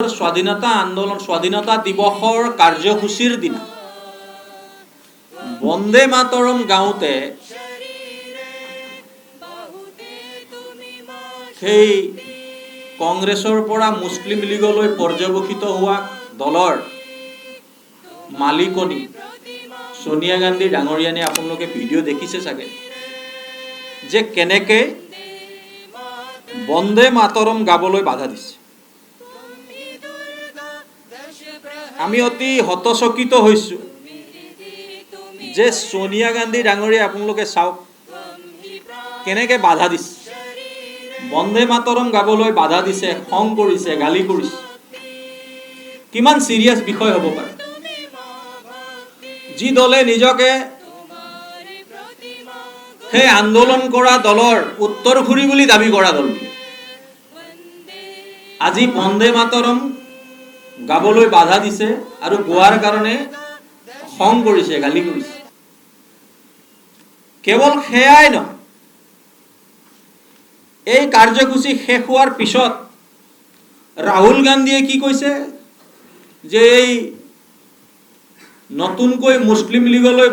স্বাধীনতা আন্দোলন স্বাধীনতা দিৱসৰ কাৰ্যসূচীৰ দিনা বন্দে মাতৰম গাওঁতে সেই কংগ্ৰেছৰ পৰা মুছলিম লীগলৈ পৰ্যবেক্ষিত হোৱা দলৰ মালিকনী সোনিয়া গান্ধী ডাঙৰীয়ানে আপোনালোকে ভিডিঅ' দেখিছে চাগে যে কেনেকৈ বন্দে মাতৰম গাবলৈ বাধা দিছে। আমি অতি হতচকিত হৈছোঁ যে সোনিয়া গান্ধী ডাঙৰীয়া আপোনালোকে চাওক কেনেকৈ বাধা দিছে, বন্দে মাতৰম গাবলৈ বাধা দিছে, খং কৰিছে, গালি কৰিছে। কিমান সিৰিয়াছ বিষয় হ'ব পাৰে। যি দলে নিজকে সেই আন্দোলন কৰা দলৰ উত্তৰসূৰী বুলি দাবী কৰা দল আজি বন্দে মাতৰম গাবলৈ বাধা দিছে আৰু গোৱাৰ কাৰণে খং কৰিছে, গালি কৰিছে। কেৱল সেয়াই নহয়, এই কাৰ্যসূচী শেষ হোৱাৰ পিছত ৰাহুল গান্ধীয়ে কি কৈছে যে এই নতুনকৈ মুছলিম লীগলৈ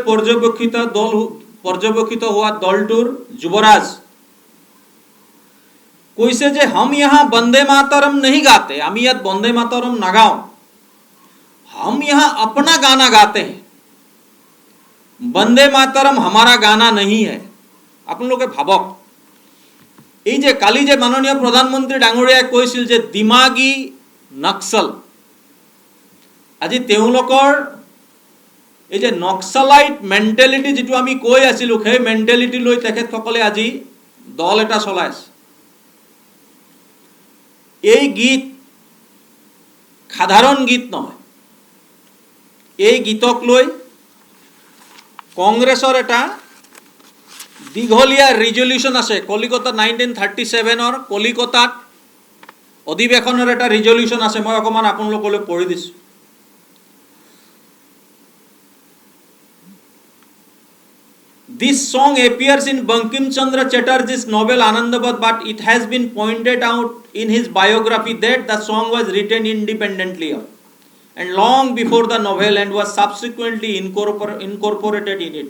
পৰ্যবেক্ষিত হোৱা দলটোৰ যুৱৰাজ কৈছে যে हम यहाँ वंदे मातरम नहीं गाते, हम ইয়াত वंदे मातरम नागाओ, हम यहाँ अपना गाना गाते हैं, वंदे मातरम हमारा गाना नहीं है। अपन लोग भावक এই যে কালি যে মাননীয় প্ৰধানমন্ত্ৰী ডাঙৰীয়াই কৈছিল যে দিমাগী নক্সল, আজি তেওঁলোকৰ এই যে নক্সালাইট মেণ্টেলিটি যেটো আমি কৈ আছিলোঁ সেই মেণ্টেলিটি লৈ তেখেতসকলে আজি দল এটা চলাই আছে। এই গীত সাধাৰণ গীত নহয়, এই গীতক লৈ কংগ্ৰেছৰ এটা দীঘলীয়া ৰিজলিউশ্যন আছে। কলিকতা 1937 কলিকতাত অধিৱেশনৰ এটা ৰিজলিউশ্যন আছে, মই অকণমান আপোনালোকলৈ পঢ়ি দিছোঁ। This song appears in Bankim Chandra Chatterjee's novel Anandabad, but it has been pointed out in his biography that the song was written independently and long before the novel and was subsequently incorporated in it.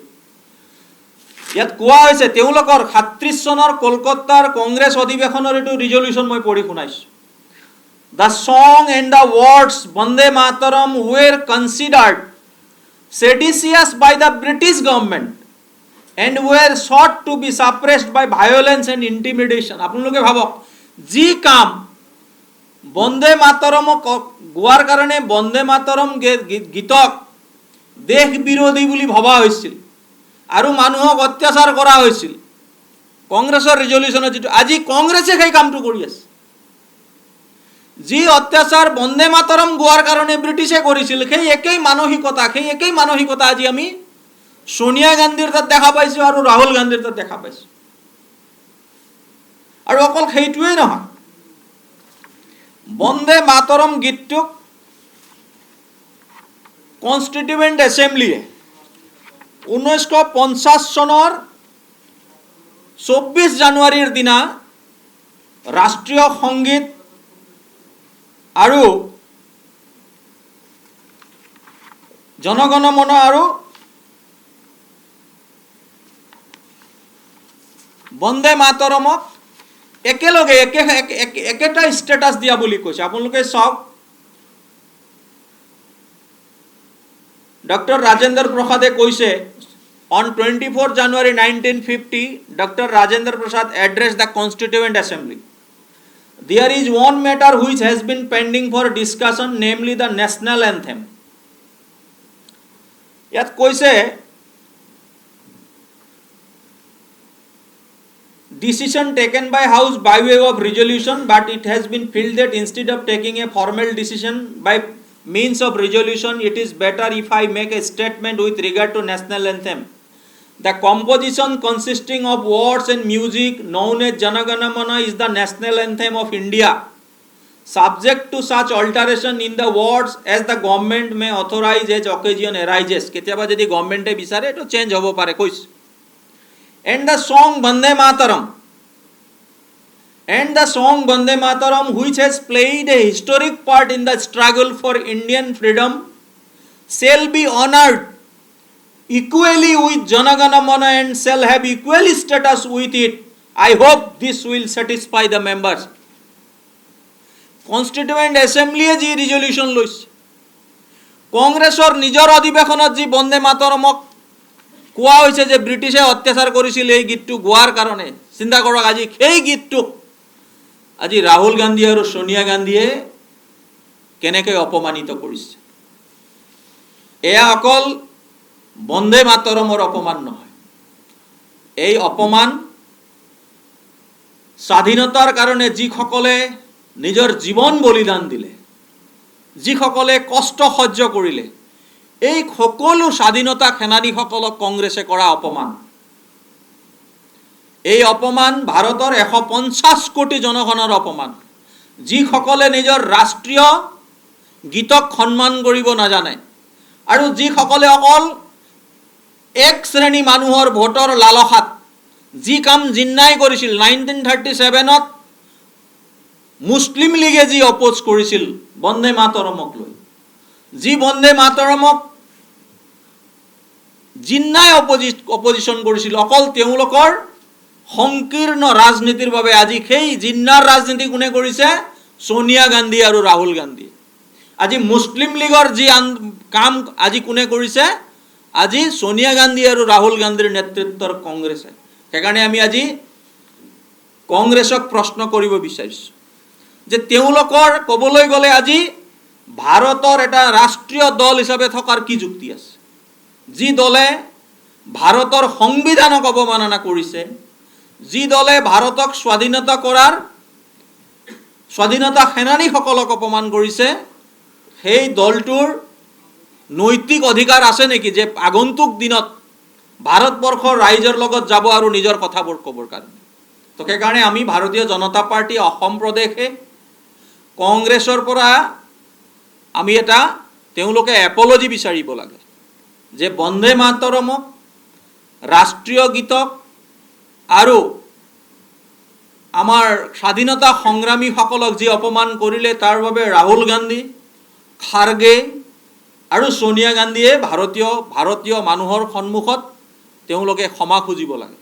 ইয়াত কোৱা হৈছে তেওঁলোকৰ 37 চনৰ কলকাতাৰ কংগ্ৰেছ অধিৱেশনৰ এইটো resolution মই পঢ়ি শুনাইছোঁ। The song and the words Vande Mataram were considered seditious by the British government and were sought to be suppressed by violence and intimidation. আপোনালোকে ভাবক, যি কাম বন্দে মাতৰম গোৱাৰ কাৰণে বন্দে মাতৰম গীতক দেশ বিৰোধী বুলি ভবা হৈছিল আৰু মানুহক অত্যাচাৰ কৰা হৈছিল, কংগ্ৰেছৰ ৰিজলিউশ্যনত যিটো আজি কংগ্ৰেছে সেই কামটো কৰি আছে। যি অত্যাচাৰ বন্দে মাতৰম গোৱাৰ কাৰণে ব্ৰিটিছে কৰিছিল সেই একেই মানসিকতা আজি আমি সোনিয়া গান্ধীৰ তাত দেখা পাইছোঁ আৰু ৰাহুল গান্ধীৰ তাত দেখা পাইছোঁ। আৰু অকল সেইটোৱেই নহয়, বন্দে মাতৰম গীতটোক কনষ্টিটিউৱেণ্ট এছেম্বলিয়ে 1950 চনৰ 24 জানুৱাৰীৰ দিনা ৰাষ্ট্ৰীয় সংগীত আৰু জনগণ মন আৰু বন্দে মাতৰমক একেলগে একেটা ষ্টেটাছ দিয়া বুলি কৈছে। আপোনালোকে চাওক, ডক্টৰ ৰাজেন্দ্ৰ প্ৰসাদে কৈছে on 24 January 1950 Dr. Rajendra Prasad addressed the Constituent Assembly. There is one matter which has been pending for discussion, namely the national anthem. ইয়াত কৈছে decision taken by House by way of resolution, but it has been felt that instead of taking a formal decision by means of resolution, it is better if I make a statement with regard to national anthem. The composition consisting of words and music known as Jana Gana Mana is the national anthem of India, subject to such alteration in the words as the government may authorize as occasion arises. কেতিয়াবা যদি গভর্নমেন্টে বিচাৰে তো change হ'ব পাৰে কৈছে। And the song Vande Mataram And the song Bande Mataram, which has played a historic part in the struggle for Indian freedom, shall be honored equally with Jana Gana Mana and shall have equal status with it. I hope this will satisfy the members. Constituent Assembly ji resolution লৈছে কংগ্ৰেছৰ নিজৰ অধিৱেশনত যি বন্দে মাতৰমক কোৱা হৈছে যে ব্ৰিটিছে অত্যাচাৰ কৰিছিল এই গীতটো গোৱাৰ কাৰণে চিন্তা কৰক আজি সেই গীতটো আজি ৰাহুল গান্ধী আৰু সোনিয়া গান্ধীয়ে কেনেকৈ অপমানিত কৰিছে এয়া অকল বন্দে মাতৰমৰ অপমান নহয় এই অপমান স্বাধীনতাৰ কাৰণে যিসকলে নিজৰ জীৱন বলিদান দিলে যিসকলে কষ্ট সহ্য কৰিলে এই সকলো স্বাধীনতা সেনানীসকলক কংগ্ৰেছে কৰা অপমান এই অপমান ভাৰতৰ 150 কোটি জনগণৰ অপমান যিসকলে নিজৰ ৰাষ্ট্ৰীয় গীতক সন্মান কৰিব নাজানে আৰু যিসকলে অকল এক শ্ৰেণী মানুহৰ ভোটৰ লালসাত যি কাম জিন্নাই কৰিছিল 1937ত মুছলিম লীগে যি অপোজ কৰিছিল বন্দে মাতৰমক লৈ যি বন্দে মাতৰমক জিন্নাই অপোজিশন কৰিছিল অকল তেওঁলোকৰ সংকীৰ্ণ ৰাজনীতিৰ বাবে আজি সেই জিন্নাৰ ৰাজনীতি কোনে কৰিছে সোনিয়া গান্ধী আৰু ৰাহুল গান্ধী আজি মুছলিম লীগৰ যি কাম আজি কোনে কৰিছে আজি সোনিয়া গান্ধী আৰু ৰাহুল গান্ধীৰ নেতৃত্বৰ কংগ্ৰেছে সেইকাৰণে আমি আজি কংগ্ৰেছক প্ৰশ্ন কৰিব বিচাৰিছো যে তেওঁলোকৰ ক'বলৈ গ'লে আজি ভাৰতৰ এটা ৰাষ্ট্ৰীয় দল হিচাপে থকাৰ কি যুক্তি আছে যি দলে ভাৰতৰ সংবিধানক অৱমাননা কৰিছে যি দলে ভাৰতক স্বাধীনতা সেনানীসকলক অপমান কৰিছে সেই দলটোৰ নৈতিক অধিকাৰ আছে নেকি যে আগন্তুক দিনত ভাৰতবৰ্ষৰ ৰাইজৰ লগত যাব আৰু নিজৰ কথাবোৰ ক'বৰ কাৰণে তো সেইকাৰণে আমি ভাৰতীয় জনতা পাৰ্টি অসম প্ৰদেশে কংগ্ৰেছৰ পৰা আমি এটা তেওঁলোকে এপলজি বিচাৰিব লাগে যে বন্দে মাতৰমক ৰাষ্ট্ৰীয় গীতক আৰু আমাৰ স্বাধীনতা সংগ্ৰামীসকলক যি অপমান কৰিলে তাৰ বাবে ৰাহুল গান্ধী খাৰগে আৰু সোনিয়া গান্ধীয়ে ভাৰতীয় মানুহৰ সন্মুখত তেওঁলোকে ক্ষমা খুজিব লাগে